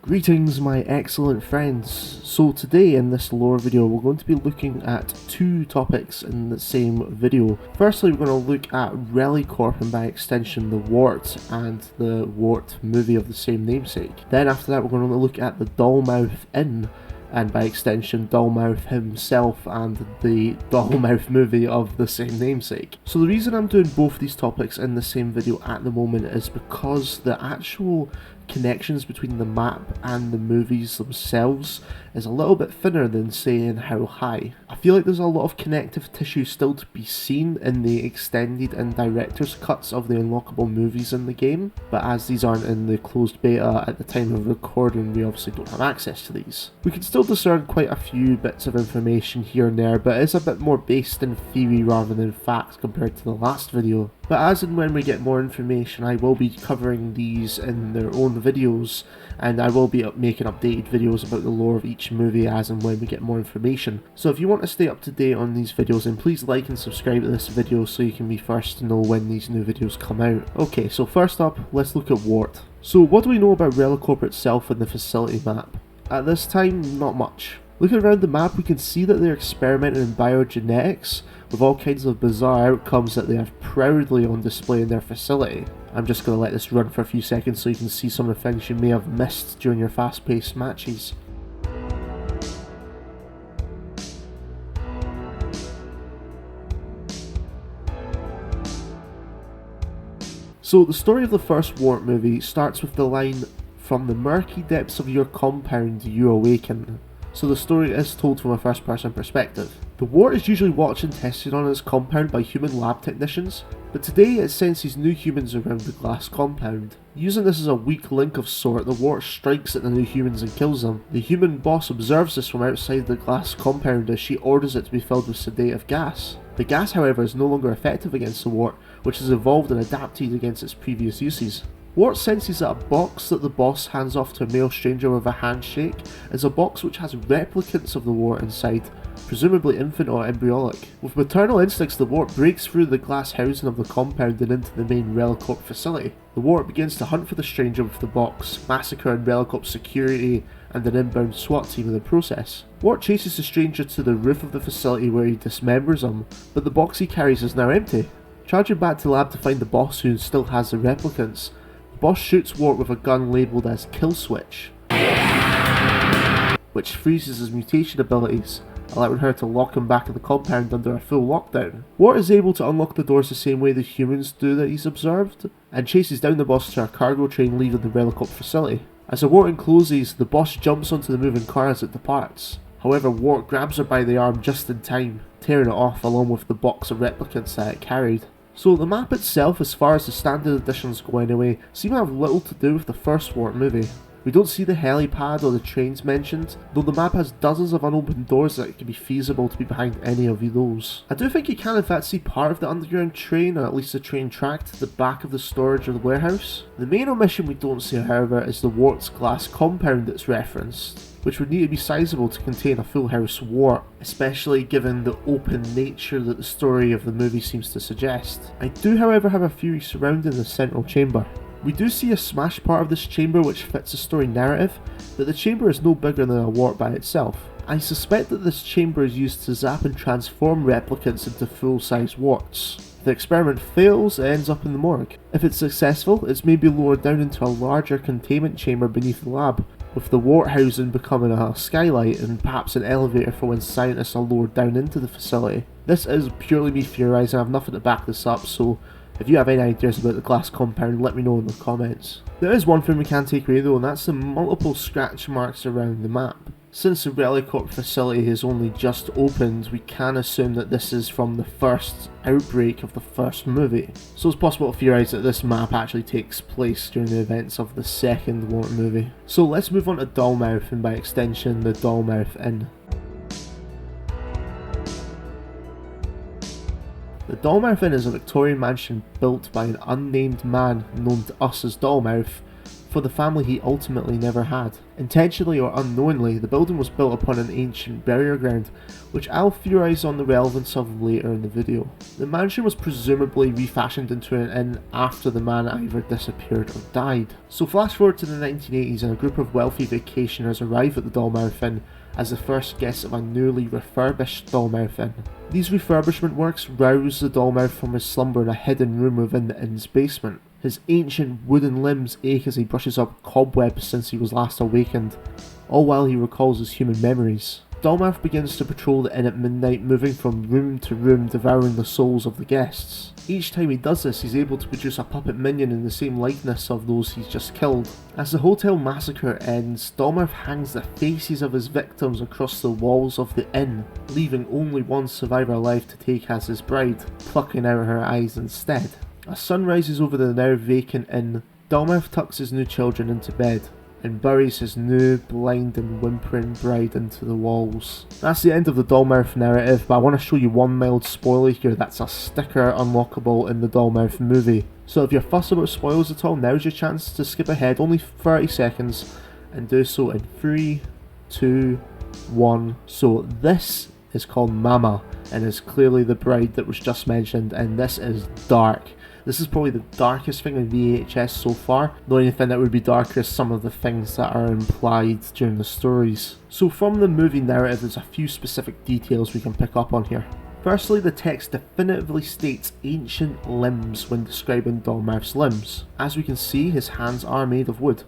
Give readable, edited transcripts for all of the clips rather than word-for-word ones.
Greetings my excellent friends. So today in this lore video we're going to be looking at two topics in the same video. Firstly we're going to look at Relicorp and by extension the W.A.R.T and the W.A.R.T movie of the same namesake. Then after that we're going to look at the Dollmouth Inn and by extension Dollmouth himself and the Dollmouth movie of the same namesake. So the reason I'm doing both these topics in the same video at the moment is because the actual connections between the map and the movies themselves is a little bit thinner than say in How High. I feel like there's a lot of connective tissue still to be seen in the extended and director's cuts of the unlockable movies in the game, but as these aren't in the closed beta at the time of recording we obviously don't have access to these. We can still discern quite a few bits of information here and there, but it's a bit more based in theory rather than fact compared to the last video. But as and when we get more information I will be covering these in their own videos, and I will be making updated videos about the lore of each movie as and when we get more information. So if you want to stay up to date on these videos then please like and subscribe to this video so you can be first to know when these new videos come out. Okay, so first up let's look at W.A.R.T. So what do we know about Relicorp itself and the facility map? At this time, not much. Looking around the map we can see that they're experimenting in biogenetics with all kinds of bizarre outcomes that they have proudly on display in their facility. I'm just going to let this run for a few seconds so you can see some of the things you may have missed during your fast-paced matches. So the story of the first W.A.R.T movie starts with the line, "From the murky depths of your compound you awaken." So the story is told from a first person perspective. The W.A.R.T is usually watched and tested on its compound by human lab technicians, but today it senses new humans around the glass compound. Using this as a weak link of sort, the W.A.R.T strikes at the new humans and kills them. The human boss observes this from outside the glass compound as she orders it to be filled with sedative gas. The gas however is no longer effective against the W.A.R.T, which has evolved and adapted against its previous uses. W.A.R.T senses that a box that the boss hands off to a male stranger with a handshake is a box which has replicants of the W.A.R.T inside, presumably infant or embryonic. With maternal instincts, the W.A.R.T breaks through the glass housing of the compound and into the main Relicorp facility. The W.A.R.T begins to hunt for the stranger with the box, massacring Relicorp security and an inbound SWAT team in the process. W.A.R.T chases the stranger to the roof of the facility where he dismembers him, but the box he carries is now empty. Charging back to the lab to find the boss who still has the replicants, the boss shoots W.A.R.T with a gun labelled as Kill Switch, which freezes his mutation abilities, allowing her to lock him back in the compound under a full lockdown. W.A.R.T is able to unlock the doors the same way the humans do that he's observed, and chases down the boss to a cargo train leaving the Relicorp facility. As the W.A.R.T encloses, the boss jumps onto the moving car as it departs. However, W.A.R.T grabs her by the arm just in time, tearing it off along with the box of replicants that it carried. So the map itself, as far as the standard editions go anyway, seem to have little to do with the first W.A.R.T movie. We don't see the helipad or the trains mentioned, though the map has dozens of unopened doors that it could be feasible to be behind any of those. I do think you can in fact see part of the underground train, or at least the train track to the back of the storage of the warehouse. The main omission we don't see however is the W.A.R.T's glass compound that's referenced, which would need to be sizable to contain a full house W.A.R.T, especially given the open nature that the story of the movie seems to suggest. I do however have a theory surrounding the central chamber. We do see a smashed part of this chamber which fits the story narrative, but the chamber is no bigger than a W.A.R.T by itself. I suspect that this chamber is used to zap and transform replicants into full-size W.A.R.Ts. If the experiment fails, it ends up in the morgue. If it's successful, it's maybe lowered down into a larger containment chamber beneath the lab, with the W.A.R.T housing becoming a skylight and perhaps an elevator for when scientists are lowered down into the facility. This is purely me theorising, I have nothing to back this up, so if you have any ideas about the glass compound, let me know in the comments. There is one thing we can take away though, and that's the multiple scratch marks around the map. Since the Relicorp facility has only just opened, we can assume that this is from the first outbreak of the first movie. So it's possible to theorise that this map actually takes place during the events of the second W.A.R.T movie. So let's move on to Dollmouth and by extension the Dollmouth Inn. The Dollmouth Inn is a Victorian mansion built by an unnamed man known to us as Dollmouth, for the family he ultimately never had. Intentionally or unknowingly, the building was built upon an ancient burial ground, which I'll theorise on the relevance of later in the video. The mansion was presumably refashioned into an inn after the man either disappeared or died. So flash forward to the 1980s and a group of wealthy vacationers arrive at the Dollmouth Inn as the first guests of a newly refurbished Dollmouth Inn. These refurbishment works rouse the Dollmouth from his slumber in a hidden room within the inn's basement. His ancient wooden limbs ache as he brushes up cobwebs since he was last awakened, all while he recalls his human memories. Dollmouth begins to patrol the inn at midnight, moving from room to room, devouring the souls of the guests. Each time he does this, he's able to produce a puppet minion in the same likeness of those he's just killed. As the hotel massacre ends, Dollmouth hangs the faces of his victims across the walls of the inn, leaving only one survivor alive to take as his bride, plucking out her eyes instead. As sun rises over the now vacant inn, Dollmouth tucks his new children into bed and buries his new, blind and whimpering bride into the walls. That's the end of the Dollmouth narrative, but I want to show you one mild spoiler here that's a sticker unlockable in the Dollmouth movie. So if you're fussed about spoilers at all, now's your chance to skip ahead, only 30 seconds, and do so in 3, 2, 1. So this is called Mama, and is clearly the bride that was just mentioned, and this is dark. This is probably the darkest thing in VHS so far. The only thing that would be darker is some of the things that are implied during the stories. So from the movie narrative, there's a few specific details we can pick up on here. Firstly, the text definitively states ancient limbs when describing Dollmouth's limbs. As we can see, his hands are made of wood.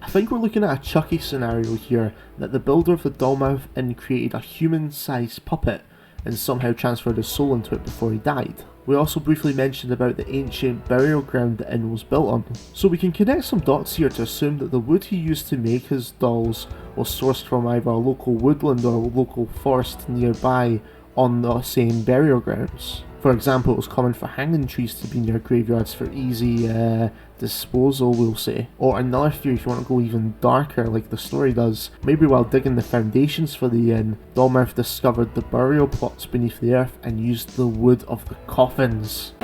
I think we're looking at a Chucky scenario here, that the builder of the Dollmouth Inn created a human-sized puppet and somehow transferred his soul into it before he died. We also briefly mentioned about the ancient burial ground the inn was built on, so we can connect some dots here to assume that the wood he used to make his dolls was sourced from either a local woodland or a local forest nearby on the same burial grounds. For example, it was common for hanging trees to be near graveyards for easy disposal, we'll say. Or another theory, if you want to go even darker like the story does, maybe while digging the foundations for the inn, Dollmouth discovered the burial plots beneath the earth and used the wood of the coffins.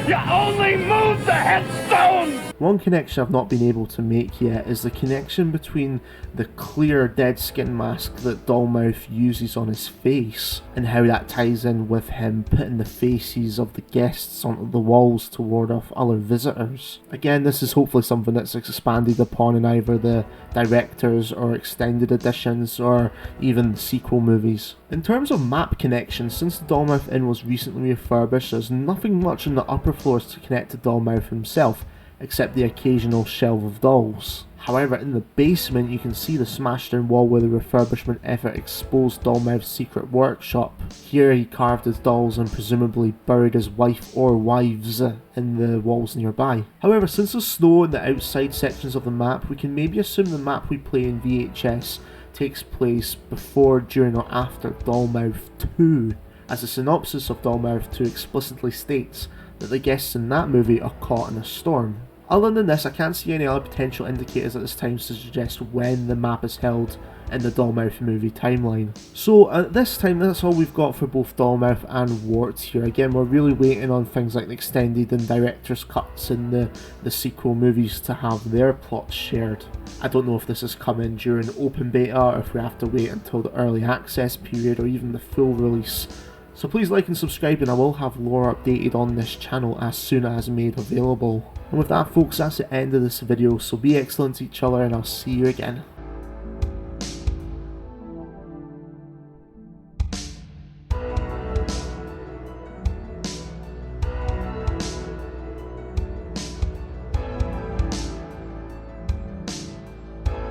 You only move the headstones! One connection I've not been able to make yet is the connection between the clear dead skin mask that Dollmouth uses on his face and how that ties in with him putting the faces of the guests onto the walls to ward off other visitors. Again, this is hopefully something that's expanded upon in either the director's or extended editions or even the sequel movies. In terms of map connections, since the Dollmouth Inn was recently refurbished, there's nothing much on the upper floors to connect to Dollmouth himself, except the occasional shelf of dolls. However, in the basement you can see the smashed in wall where the refurbishment effort exposed Dollmouth's secret workshop. Here he carved his dolls and presumably buried his wife or wives in the walls nearby. However, since there's snow in the outside sections of the map, we can maybe assume the map we play in VHS takes place before, during or after Dollmouth 2, as the synopsis of Dollmouth 2 explicitly states that the guests in that movie are caught in a storm. Other than this, I can't see any other potential indicators at this time to suggest when the map is held in the Dollmouth movie timeline. So at this time, that's all we've got for both Dollmouth and W.A.R.T here. Again, we're really waiting on things like the extended and director's cuts in the sequel movies to have their plots shared. I don't know if this is coming during open beta or if we have to wait until the early access period or even the full release. So please like and subscribe, and I will have lore updated on this channel as soon as made available. And with that folks, that's the end of this video, so be excellent to each other and I'll see you again.